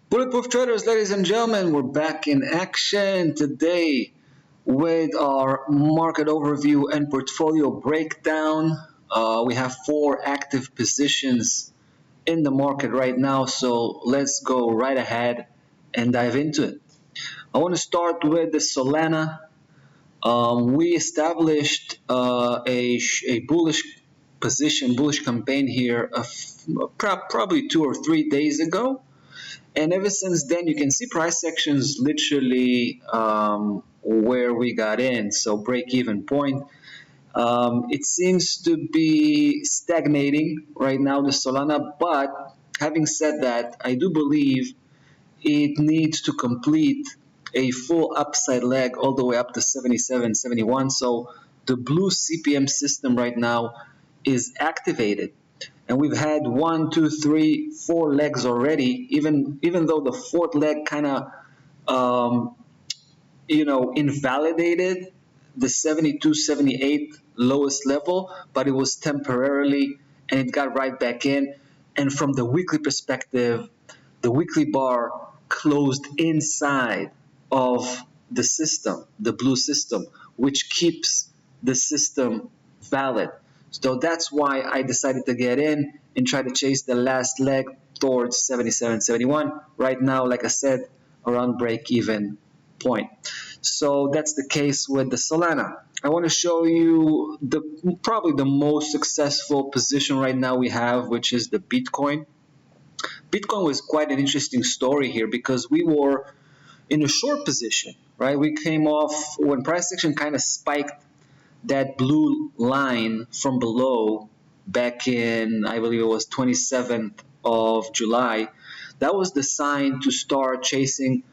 Bulletproof Traders, ladies and gentlemen, we're back in action today with our market overview and portfolio breakdown. We have 4 active positions in the market right now, so let's go right ahead and dive into it. I want to start with the Solana. We established a bullish position, bullish campaign here probably 2 or 3 days ago. And ever since then, you can see price sections literally where we got in, so break-even point. It seems to be stagnating right now, the Solana, but having said that, I do believe it needs to complete a full upside leg all the way up to 77, 71. So the blue CPM system right now is activated. And we've had 1, 2, 3, 4 legs already, even though the fourth leg kind of invalidated the 72, 78 lowest level, but it was temporarily and it got right back in. And from the weekly perspective, the weekly bar closed inside of the system, the blue system, which keeps the system valid. So that's why I decided to get in and try to chase the last leg towards 77, 71. Right now, like I said, around break-even point. So that's the case with the Solana. I want to show you probably the most successful position right now we have, which is the Bitcoin. Bitcoin was quite an interesting story here because we were in a short position, right? We came off when price action kind of spiked that blue line from below back in, I believe it was 27th of July. That was the sign to start chasing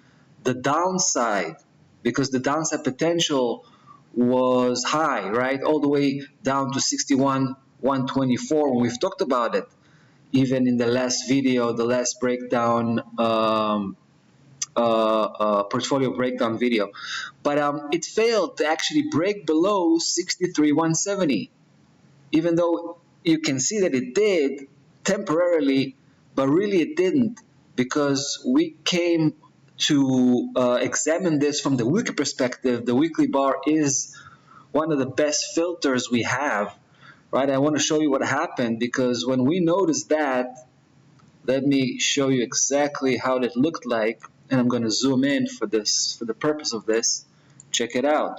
the downside because the downside potential was high, right? All the way down to 61, 124 when we've talked about it. Even in the last video, the last breakdown, portfolio breakdown video. But it failed to actually break below 63, 170. Even though you can see that it did temporarily, but really it didn't because we came to examine this from the weekly perspective. The weekly bar is one of the best filters we have, right? I want to show you what happened because when we noticed that, let me show you exactly how it looked like, and I'm going to zoom in for this, for the purpose of this. Check it out.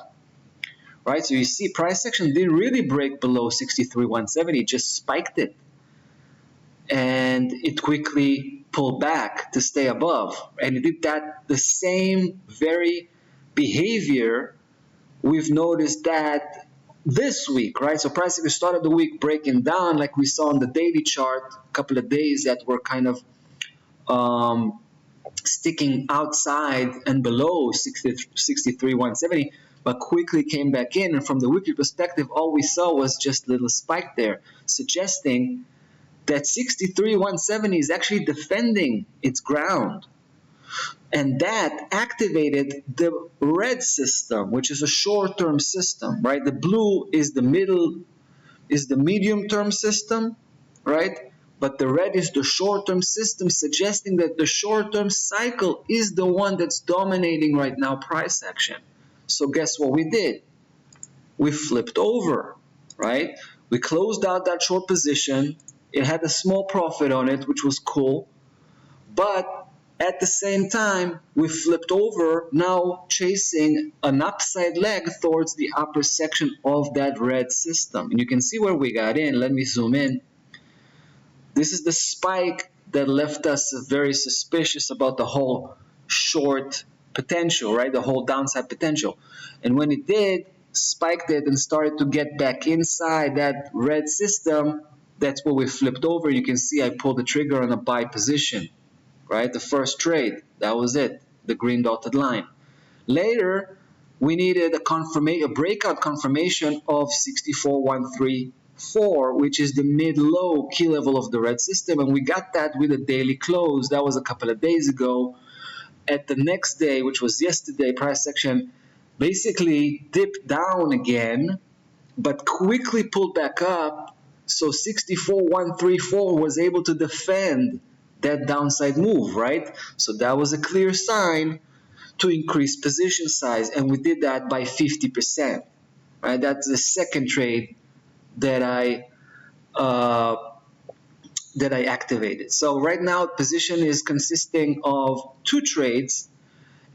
Right, so you see price action didn't really break below 63, 170, it just spiked it. And it quickly pulled back to stay above. And it did that, the same very behavior we've noticed that this week, right? So price action started the week breaking down like we saw on the daily chart, a couple of days that were kind of sticking outside and below 63, 170, but quickly came back in. And from the weekly perspective, all we saw was just a little spike there, suggesting that 63, 170 is actually defending its ground. And that activated the red system, which is a short-term system, right? The blue is the medium-term system, right? But the red is the short-term system, suggesting that the short-term cycle is the one that's dominating right now price action. So guess what we did? We flipped over, right? We closed out that short position. It had a small profit on it, which was cool. But at the same time, we flipped over, now chasing an upside leg towards the upper section of that red system. And you can see where we got in. Let me zoom in. This is the spike that left us very suspicious about the whole short potential, right? The whole downside potential. And when it did, spiked it and started to get back inside that red system, that's where we flipped over. You can see I pulled the trigger on a buy position, right? The first trade, that was it, the green dotted line. Later, we needed a breakout confirmation of 64,134, which is the mid-low key level of the red system, and we got that with a daily close. That was a couple of days ago. At the next day, which was yesterday, price action basically dipped down again, but quickly pulled back up. So 64,134 was able to defend that downside move, right? So that was a clear sign to increase position size, and we did that by 50%. Right? That's the second trade that uh, I activated. So right now, position is consisting of two trades,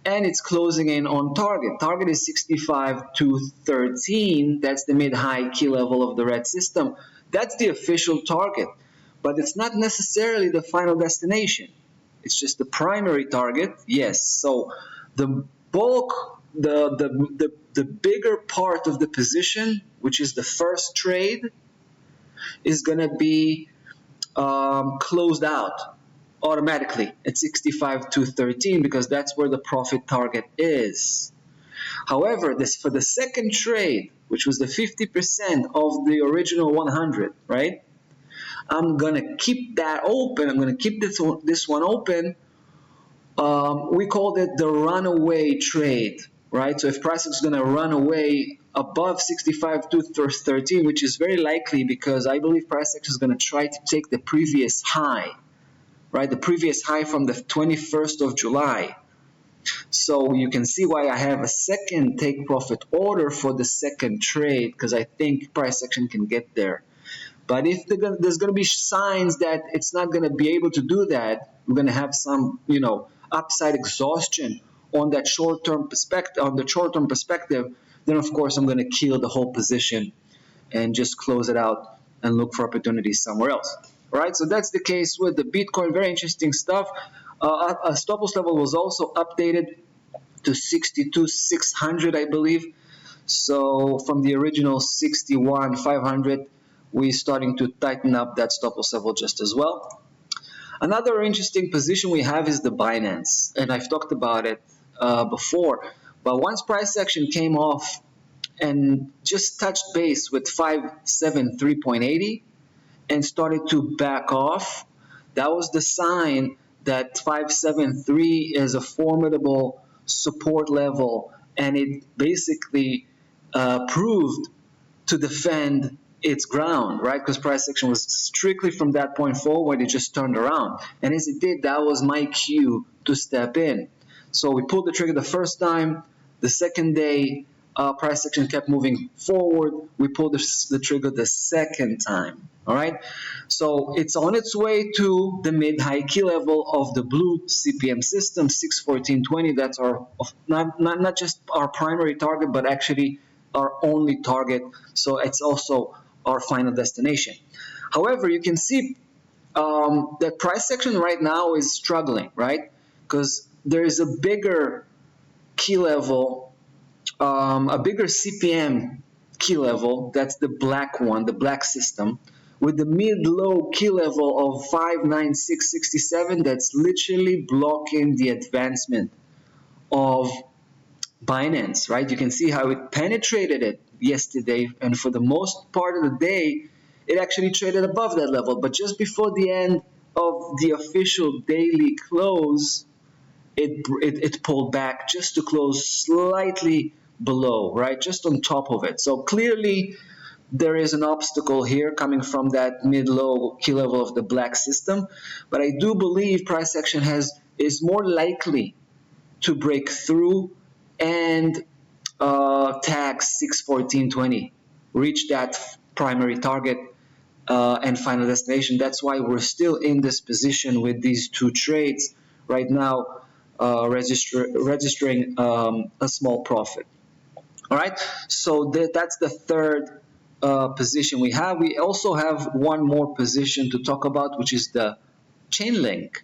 and it's closing in on target. Target is 65,213. That's the mid-high key level of the red system. That's the official target, but it's not necessarily the final destination. It's just the primary target, yes. So the bulk, the bigger part of the position, which is the first trade, is going to be closed out automatically at 65,213 because that's where the profit target is. However, this for the second trade, which was the 50% of the original 100, right? I'm gonna keep that open. I'm gonna keep this one open. We called it the runaway trade, right? So if price is gonna run away above 65,213, which is very likely because I believe price action is gonna try to take the previous high, right? The previous high from the 21st of July. So you can see why I have a second take profit order for the second trade, because I think price action can get there. But if there's going to be signs that it's not going to be able to do that, we're going to have some, upside exhaustion on that short-term perspective, then of course I'm going to kill the whole position and just close it out and look for opportunities somewhere else. All right, so that's the case with the Bitcoin. Very interesting stuff. A stop loss level was also updated to 62,600, I believe. So from the original 61,500, we're starting to tighten up that stop loss level just as well. Another interesting position we have is the Binance, and I've talked about it before. But once price action came off and just touched base with 573.80 and started to back off, that was the sign that 573 is a formidable support level, and it basically proved to defend its ground, right? Because price action was strictly from that point forward, it just turned around. And as it did, that was my cue to step in. So we pulled the trigger the first time. The second day, price action kept moving forward. We pulled the trigger the second time. All right. So it's on its way to the mid-high key level of the blue CPM system, 614.20. That's our not just our primary target, but actually our only target. So it's also our final destination. However, you can see that price action right now is struggling, right? Because there is a bigger key level, a bigger CPM key level. That's the black one, the black system, with the mid-low key level of 596.67. That's literally blocking the advancement of Binance, right? You can see how it penetrated it yesterday, and for the most part of the day, it actually traded above that level. But just before the end of the official daily close, it pulled back just to close slightly below, right? Just on top of it. So clearly, there is an obstacle here coming from that mid-low key level of the black system. But I do believe price action is more likely to break through and tag 614.20, reach that primary target and final destination. That's why we're still in this position with these two trades right now, registering a small profit. All right, so that's the third position we have. We also have one more position to talk about, which is the Chainlink.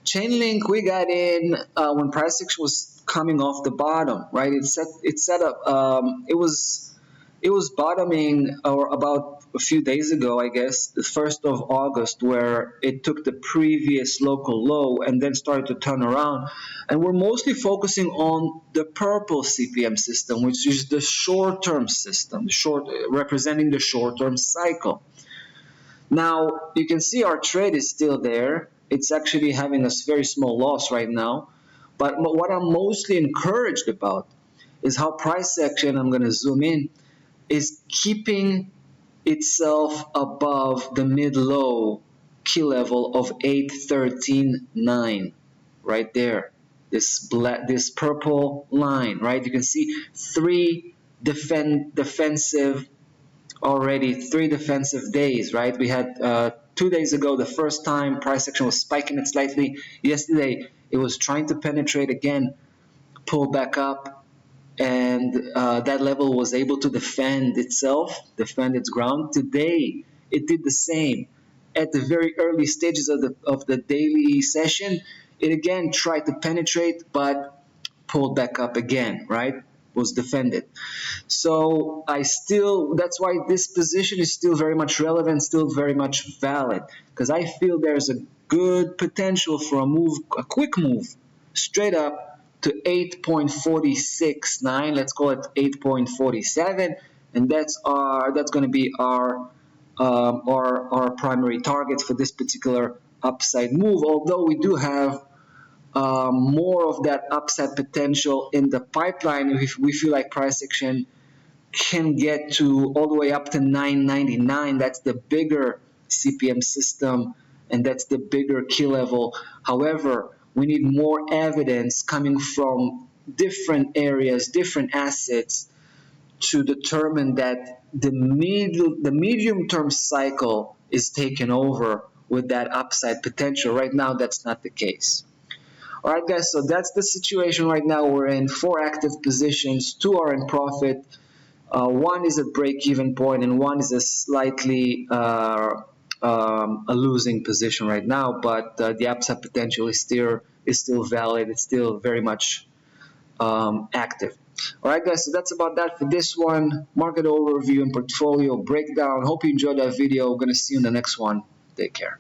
Chainlink, we got in when price action was coming off the bottom, right? It was bottoming or about a few days ago, I guess, the 1st of August, where it took the previous local low and then started to turn around. And we're mostly focusing on the purple CPM system, which is the short-term system, representing the short-term cycle. Now, you can see our trade is still there. It's actually having a very small loss right now. But what I'm mostly encouraged about is how price action, I'm going to zoom in, is keeping itself above the mid-low key level of 813.9 right there. This purple line, right? You can see three defensive already, 3 defensive days, right? We had 2 days ago the first time price action was spiking it slightly. Yesterday it was trying to penetrate again, pull back up, and that level was able to defend itself, defend its ground. Today it did the same. At the very early stages of the daily session, it again tried to penetrate but pulled back up again, right? Was defended. So that's why this position is still very much relevant, still very much valid, because I feel there's a good potential for a move, a quick move, straight up to 8.469. Let's call it 8.47, and that's going to be our primary target for this particular upside move. Although we do have more of that upside potential in the pipeline, if we feel like price action can get to all the way up to 999. That's the bigger CPM system, and that's the bigger key level. However, we need more evidence coming from different areas, different assets, to determine that the medium-term cycle is taken over with that upside potential. Right now, that's not the case. All right, guys, so that's the situation right now. We're in 4 active positions, 2 are in profit, 1 is at break-even point, and 1 is a slightly a losing position right now. But the upside potential is still valid. It's still very much active. All right, guys, so that's about that for this one. Market overview and portfolio breakdown. Hope you enjoyed that video. We're going to see you in the next one. Take care.